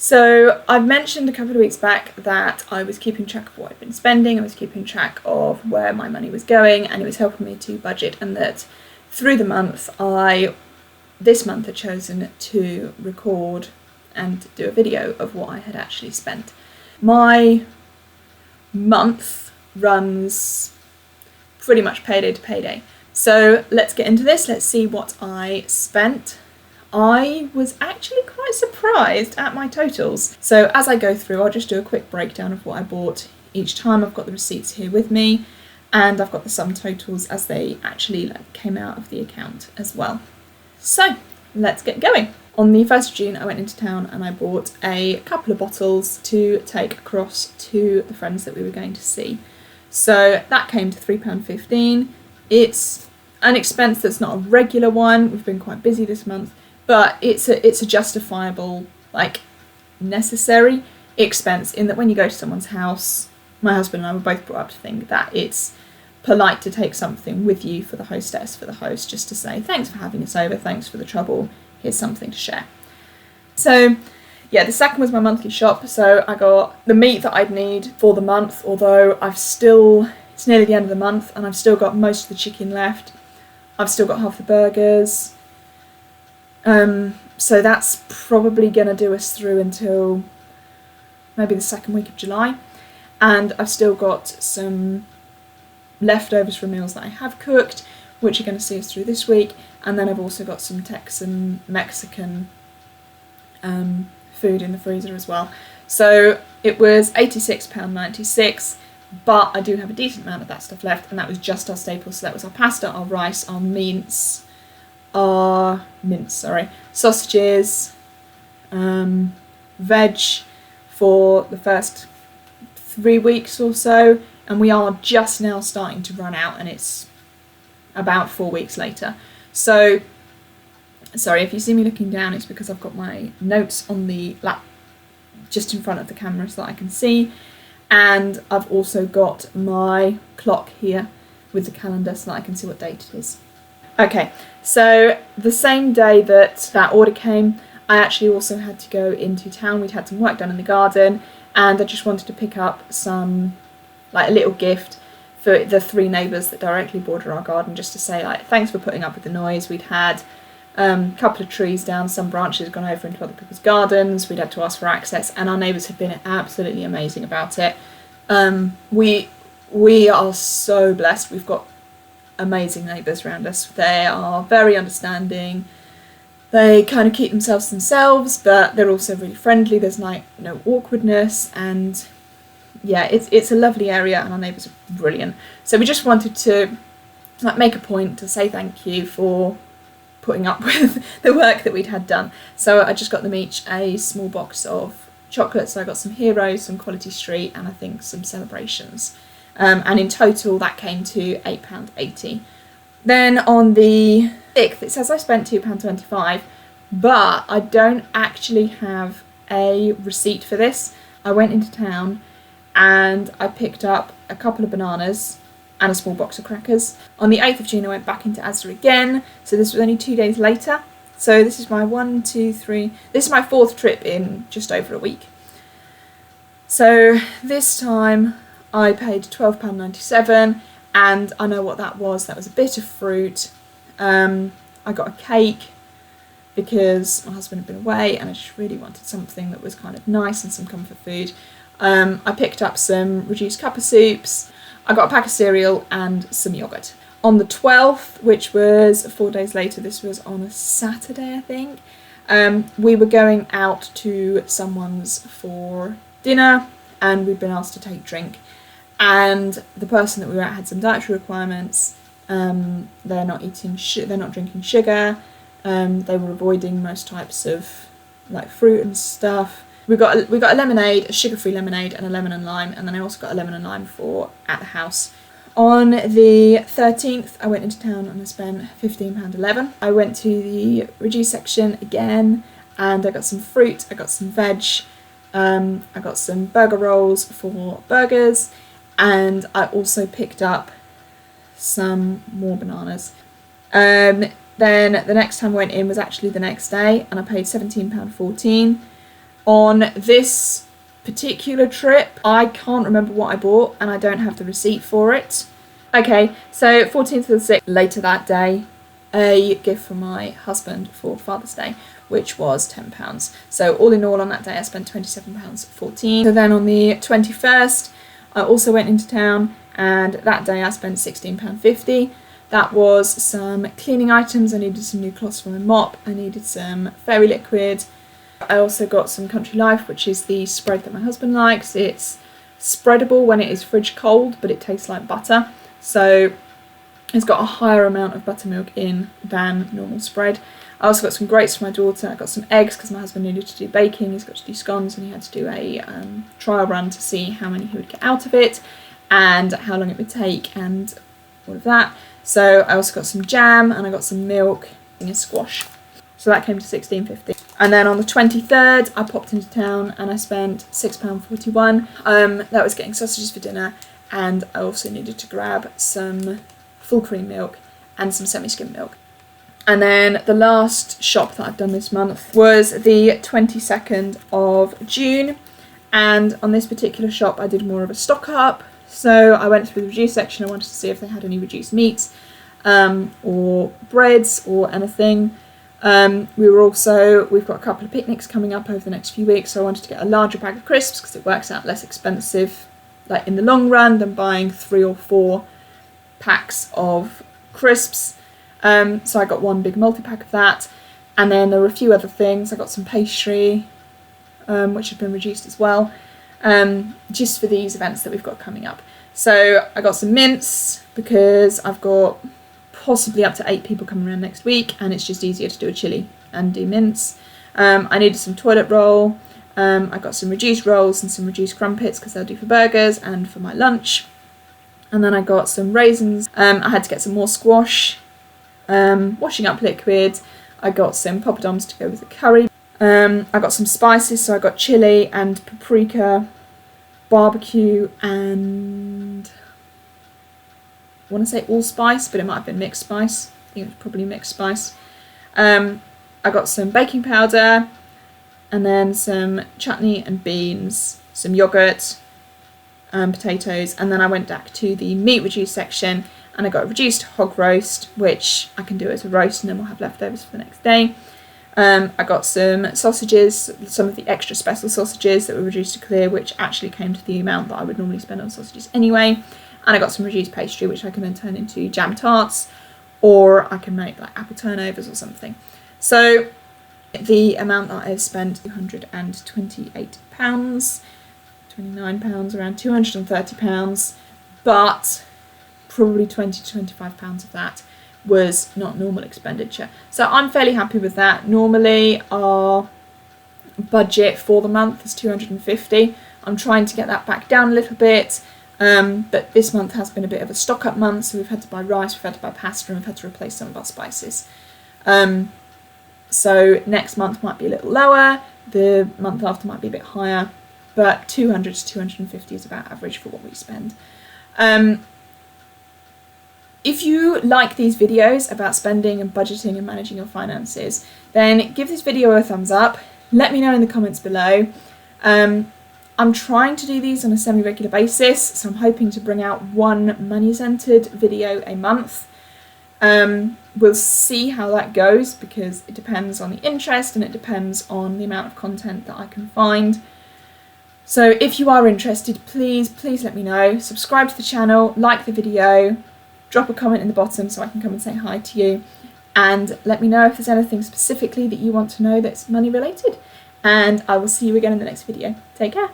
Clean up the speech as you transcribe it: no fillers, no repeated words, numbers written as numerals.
So I've mentioned a couple of weeks back that I was keeping track of what I'd been spending, I was keeping track of where my money was going, and it was helping me to budget, and that through the month this month had chosen to record and do a video of what I had actually spent. My month runs pretty much payday to payday. So let's get into this. Let's see what I spent. I was actually quite surprised at my totals. So as I go through, I'll just do a quick breakdown of what I bought each time. I've got the receipts here with me, and I've got the sum totals as they actually came out of the account as well. So let's get going. On the 1st of June, I went into town and I bought a couple of bottles to take across to the friends that we were going to see. So that came to £3.15. It's an expense that's not a regular one. We've been quite busy this month, but it's a justifiable, necessary expense in that when you go to someone's house, my husband and I were both brought up to think that it's polite to take something with you for the hostess, for the host, just to say thanks for having us over, thanks for the trouble, here's something to share. So yeah, the second was my monthly shop. So I got the meat that I'd need for the month, although it's nearly the end of the month and I've still got most of the chicken left. I've still got half the burgers. So that's probably going to do us through until maybe the second week of July. And I've still got some leftovers from meals that I have cooked, which are going to see us through this week. And then I've also got some Texan, Mexican food in the freezer as well. So it was £86.96, but I do have a decent amount of that stuff left, and that was just our staples. So that was our pasta, our rice, our sausages, veg for the first 3 weeks or so, and we are just now starting to run out, and it's about 4 weeks later. So sorry if you see me looking down, it's because I've got my notes on the lap just in front of the camera so that I can see, and I've also got my clock here with the calendar so that I can see what date it is. Okay, so the same day that order came, I actually also had to go into town. We'd had some work done in the garden, and I just wanted to pick up some, a little gift for the 3 neighbours that directly border our garden, just to say, thanks for putting up with the noise. We'd had a couple of trees down, some branches had gone over into other people's gardens, we'd had to ask for access, and our neighbours have been absolutely amazing about it. We are so blessed. We've got amazing neighbours around us. They are very understanding. They kind of keep themselves, but they're also really friendly. There's no awkwardness, and yeah, it's a lovely area, and our neighbours are brilliant. So we just wanted to make a point to say thank you for putting up with the work that we'd had done. So I just got them each a small box of chocolates. So I got some Heroes, some Quality Street, and I think some Celebrations. And in total that came to £8.80. Then on the 6th, it says I spent £2.25, but I don't actually have a receipt for this. I went into town and I picked up a couple of bananas and a small box of crackers. On the 8th of June I went back into Asda again, so this was only 2 days later. So this is my this is my 4th trip in just over a week. So this time I paid £12.97, and I know what that was. That was a bit of fruit. I got a cake because my husband had been away and I just really wanted something that was kind of nice and some comfort food. I picked up some reduced cuppa soups. I got a pack of cereal and some yoghurt. On the 12th, which was 4 days later, this was on a Saturday, I think, we were going out to someone's for dinner, and we'd been asked to take drink. And the person that we were at had some dietary requirements. They're not drinking sugar. They were avoiding most types of fruit and stuff. We got a lemonade, a sugar-free lemonade, and a lemon and lime, and then I also got a lemon and lime for at the house. On the 13th, I went into town and I spent £15.11. I went to the reduced section again, and I got some fruit, I got some veg, I got some burger rolls for burgers, and I also picked up some more bananas. Then the next time I went in was actually the next day, and I paid £17.14. On this particular trip, I can't remember what I bought and I don't have the receipt for it. Okay, so 14th of the 6th, later that day, a gift from my husband for Father's Day, which was £10. So all in all on that day I spent £27.14. So then on the 21st I also went into town, and that day I spent £16.50. That was some cleaning items. I needed some new cloths for my mop, I needed some fairy liquid. I also got some Country Life, which is the spread that my husband likes. It's spreadable when it is fridge cold, but it tastes like butter. So it's got a higher amount of buttermilk in than normal spread. I also got some grapes for my daughter. I got some eggs because my husband needed to do baking. He's got to do scones and he had to do a trial run to see how many he would get out of it and how long it would take and all of that. So I also got some jam and I got some milk and a squash. So that came to £16.50. And then on the 23rd I popped into town and I spent £6.41. That was getting sausages for dinner, and I also needed to grab some full cream milk and some semi-skim milk. And then the last shop that I've done this month was the 22nd of June, and on this particular shop I did more of a stock up. So I went through the reduced section. I wanted to see if they had any reduced meats or breads or anything. We've got a couple of picnics coming up over the next few weeks, so I wanted to get a larger bag of crisps because it works out less expensive, like in the long run, than buying 3 or 4 packs of crisps. So I got one big multi-pack of that, and then there were a few other things. I got some pastry, which had been reduced as well, just for these events that we've got coming up. So I got some mince because I've got possibly up to 8 people coming around next week, and it's just easier to do a chili and do mince. I needed some toilet roll. I got some reduced rolls and some reduced crumpets because they'll do for burgers and for my lunch. And then I got some raisins. I had to get some more squash, washing up liquid. I got some poppadoms to go with the curry. I got some spices, so I got chili and paprika, barbecue, and I want to say allspice, but it might have been mixed spice. I think it was probably mixed spice. I got some baking powder, and then some chutney and beans, some yogurt, potatoes, and then I went back to the meat reduced section and I got a reduced hog roast, which I can do as a roast and then we'll have leftovers for the next day. I got some sausages, some of the extra special sausages that were reduced to clear, which actually came to the amount that I would normally spend on sausages anyway. And I got some reduced pastry, which I can then turn into jam tarts, or I can make like apple turnovers or something. So the amount that I've spent, £228, £29, around £230, but probably £20 to £25 of that was not normal expenditure. So I'm fairly happy with that. Normally our budget for the month is £250. I'm trying to get that back down a little bit, but this month has been a bit of a stock up month, so we've had to buy rice, we've had to buy pasta, and we've had to replace some of our spices. So next month might be a little lower, the month after might be a bit higher, but 200 to 250 is about average for what we spend. If you like these videos about spending and budgeting and managing your finances, then give this video a thumbs up. Let me know in the comments below. I'm trying to do these on a semi-regular basis, so I'm hoping to bring out one money-centered video a month. We'll see how that goes because it depends on the interest and it depends on the amount of content that I can find. So if you are interested, please let me know. Subscribe to the channel, like the video, drop a comment in the bottom so I can come and say hi to you, and let me know if there's anything specifically that you want to know that's money related. And I will see you again in the next video. Take care.